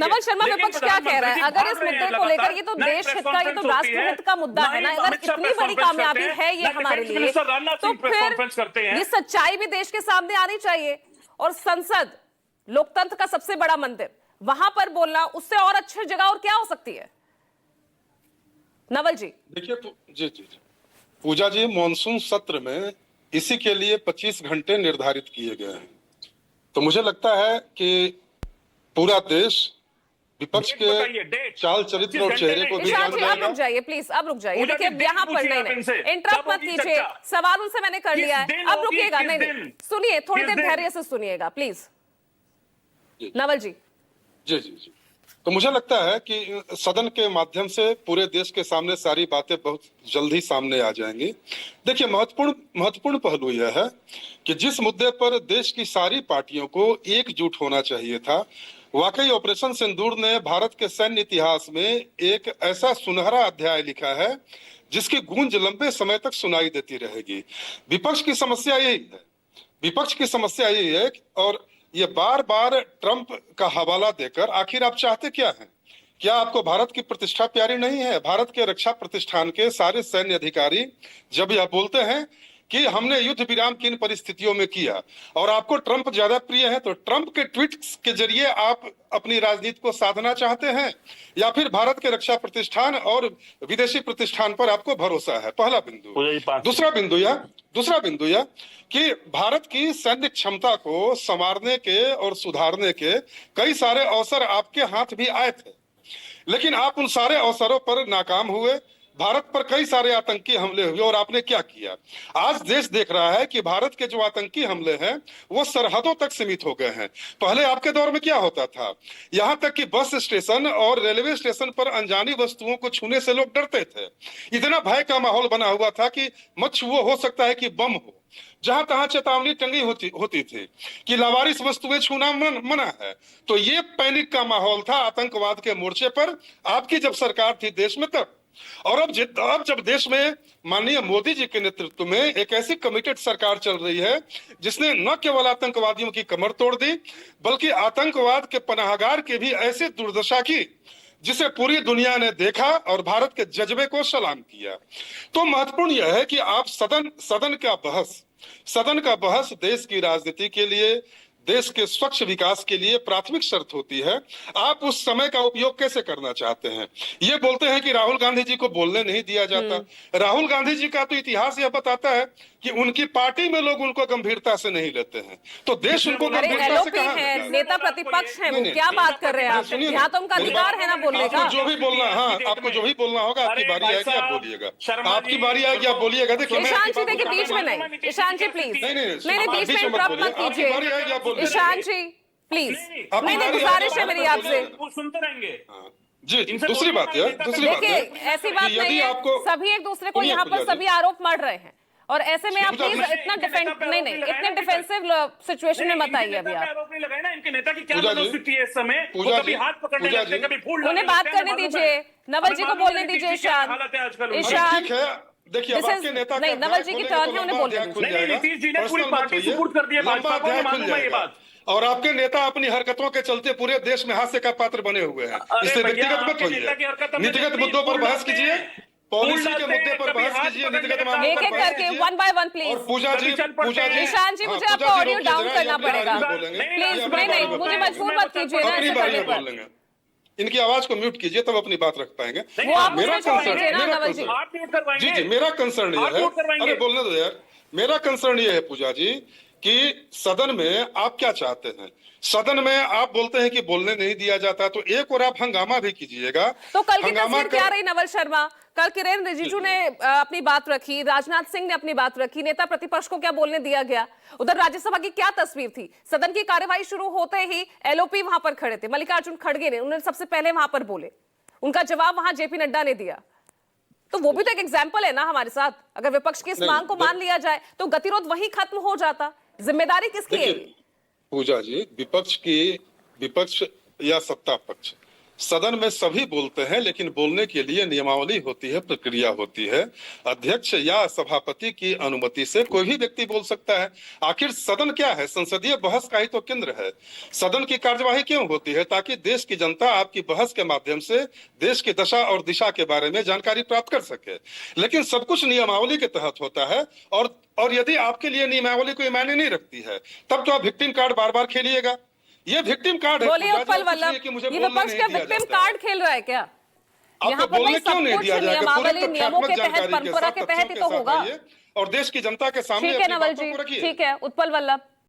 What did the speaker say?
नवल शर्मा विपक्ष क्या कह रहा है? अगर इस मुद्दे को लेकर, ये तो देश हित का, ये तो राष्ट्रहित का मुद्दा है ना, अगर इतनी बड़ी कामयाबी है ये हमारे लिए, तो फिर ये सच्चाई भी देश के सामने आनी चाहिए। और संसद, लोकतंत्र का सबसे बड़ा मंदिर, वहां पर बोलना, उससे और अच्छी जगह और क्या हो सकती है? नवल जी देखिए, जी जी जी पूजा जी, मॉनसून सत्र में इसी के लिए 25 घंटे निर्धारित किए गए हैं। तो मुझे लगता है कि पूरा देश विपक्ष के चाल चरित्र और चेहरे को भी जान जाएगा। अब रुक जाइए प्लीज, अब रुक जाइए। देखिए यहाँ पर नहीं, इंटरप्ट मत कीजिए, सवाल उनसे मैंने कर लिया है, अब रुकिएगा। नहीं, सुनिए, थोड़ी देर धैर्य से सुनिएगा प्लीज। नवल जी जी जी जी तो मुझे लगता है कि सदन के माध्यम से पूरे देश के सामने सारी बातें बहुत जल्द ही सामने आ जाएंगी। देखिए, महत्वपूर्ण पहलू यह है कि जिस मुद्दे पर देश की सारी पार्टियों को एकजुट होना चाहिए था, वाकई ऑपरेशन सिंदूर ने भारत के सैन्य इतिहास में एक ऐसा सुनहरा अध्याय लिखा है जिसकी गूंज लंबे समय तक सुनाई देती रहेगी। विपक्ष की समस्या यही है, विपक्ष की समस्या यही है। और ये बार बार ट्रंप का हवाला देकर आखिर आप चाहते क्या हैं? क्या आपको भारत की प्रतिष्ठा प्यारी नहीं है? भारत के रक्षा प्रतिष्ठान के सारे सैन्य अधिकारी जब यह बोलते हैं कि हमने युद्ध विराम किन परिस्थितियों में किया, और आपको ट्रंप ज्यादा प्रिय है, तो ट्रंप के ट्वीट्स के जरिए आप अपनी राजनीति को साधना चाहते हैं, या फिर भारत के रक्षा प्रतिष्ठान और विदेशी प्रतिष्ठान पर आपको भरोसा है? पहला बिंदु। दूसरा बिंदु यह कि भारत की सैन्य क्षमता को संवारने के और सुधारने के कई सारे अवसर आपके हाथ भी आए थे, लेकिन आप उन सारे अवसरों पर नाकाम हुए। भारत पर कई सारे आतंकी हमले हुए और आपने क्या किया? आज देश देख रहा है कि भारत के जो आतंकी हमले हैं वो सरहदों तक सीमित हो गए हैं। पहले आपके दौर में क्या होता था? यहां तक कि बस स्टेशन और रेलवे स्टेशन पर अनजानी वस्तुओं को छूने से लोग डरते थे। इतना भय का माहौल बना हुआ था कि मत छुओ, हो सकता है कि बम हो। जहां तहां चेतावनी टंगी होती थी कि लावारिस वस्तुएं छूना मना है। तो ये पैनिक का माहौल था आतंकवाद के मोर्चे पर आपकी जब सरकार थी देश में तब। और अब जब देश में माननीय मोदी जी के नेतृत्व में एक ऐसी कमिटेड सरकार चल रही है जिसने न केवल आतंकवादियों की कमर तोड़ दी, बल्कि आतंकवाद के पनाहगार की भी ऐसी दुर्दशा की जिसे पूरी दुनिया ने देखा और भारत के जज्बे को सलाम किया। तो महत्वपूर्ण यह है कि आप सदन का बहस देश की राजनीति के लिए, देश के स्वच्छ विकास के लिए प्राथमिक शर्त होती है। आप उस समय का उपयोग कैसे करना चाहते हैं? ये बोलते हैं कि राहुल गांधी जी को बोलने नहीं दिया जाता। राहुल गांधी जी का तो इतिहास यह बताता है कि उनकी पार्टी में लोग उनको गंभीरता से नहीं लेते हैं, तो देश उनको गंभीरता से कहां है? नेता प्रतिपक्ष हैं वो, क्या बात कर रहे हैं आप? यहाँ तो उनका अधिकार है ना बोलने का। जो भी बोलना, हाँ, आपको जो भी बोलना होगा, आपकी बारी आएगी आप बोलिएगा, आपकी बारी आएगी आप बोलिएगा। देखिए, ईशान जी देखिए, बीच में नहीं, ईशान जी प्लीज, नहीं बीच में इंटरप्ट मत कीजिए। ईशान जी प्लीज, नहीं गुजारिश है मेरी आपसे, सुनते रहेंगे। जी, दूसरी बात है, देखिए ऐसी बात नहीं है, सभी एक दूसरे को यहाँ पर सभी आरोप मढ़ रहे हैं, और ऐसे में आप प्लीज इतना इतने डिफेंसिव सिचुएशन में मत आइए। अभी आप आरोप नहीं लगाए ना, इनके नेता की क्या मनोस्थिति है इस समय? वो कभी हाथ पकड़ने लगते हैं, कभी फूल, उन्हें बात करने दीजिए, नवल जी को बोलने दीजिए। ईशान, देखिए, अब आपके नेता नहीं, नवल जी की टर्न है, उन्हें बोलने दीजिए। नीतीश जी ने पूरी पार्टी सपोर्ट कर दिया भाजपा को, मालूम है ये बात। और आपके नेता अपनी हरकतों के चलते पूरे देश में हास्य का पात्र बने हुए हैं। इससे व्यक्तिगत मत होइए, नीतिगत मुद्दों पर बहस कीजिए, पॉलिसी के मुद्दे पर बहस कीजिए, नीतिगत मामलों पर बहस कीजिए। One by one please. Puja ji, Ishan ji, मुझे आपका ऑडियो डाउन करना पड़ेगा प्लीज। नहीं, मुझे मजबूर मत कीजिए ना ऐसे करने पर। इनकी आवाज को म्यूट कीजिए, तब अपनी बात रख पाएंगे। मेरा कंसर्न यह है, अरे बोलने दो यार, मेरा कंसर्न यह है पूजा जी कि सदन में आप क्या चाहते हैं? सदन में आप बोलते हैं कि बोलने नहीं दिया जाता, तो एक और आप हंगामा भी कीजिएगा। तो कल की तस्वीर क्या रही नवल शर्मा? कल किरेन रिजिजू ने अपनी बात रखी, राजनाथ सिंह ने अपनी बात रखी, नेता प्रतिपक्ष को क्या बोलने दिया गया? उधर राज्यसभा की क्या तस्वीर थी? सदन की कार्यवाही शुरू होते ही एलओपी वहां पर खड़े थे, मल्लिकार्जुन खड़गे ने, उन्होंने सबसे पहले वहां पर बोले, उनका जवाब वहां जेपी नड्डा ने दिया। तो वो भी तो एक एग्जाम्पल है ना हमारे साथ। अगर विपक्ष की इस मांग को मान लिया जाए तो गतिरोध वहीं खत्म हो जाता। जिम्मेदारी किसकी है? पूजा जी, विपक्ष या सत्ता पक्ष, सदन में सभी बोलते हैं, लेकिन बोलने के लिए नियमावली होती है, प्रक्रिया होती है। अध्यक्ष या सभापति की अनुमति से कोई भी व्यक्ति बोल सकता है। आखिर सदन क्या है? संसदीय बहस का ही तो केंद्र है। सदन की कार्यवाही क्यों होती है? ताकि देश की जनता आपकी बहस के माध्यम से देश की दशा और दिशा के बारे में जानकारी प्राप्त कर सके। लेकिन सब कुछ नियमावली के तहत होता है, और यदि आपके लिए नियमावली कोई मायने नहीं रखती है, तब तो आप विक्टिम कार्ड बार बार खेलिएगा। ये विक्टिम कार्ड है। बोलिए उत्पल वल्लभ, ये विपक्ष क्या विक्टिम कार्ड खेल रहा है क्या? यहाँ पर भाई सब कुछ नियमावली, नियमों के तहत, परंपरा के तहत ही तो होगा। और देश की जनता के सामने ठीक है नवल जी, ठीक है उत्पल वल्लभ।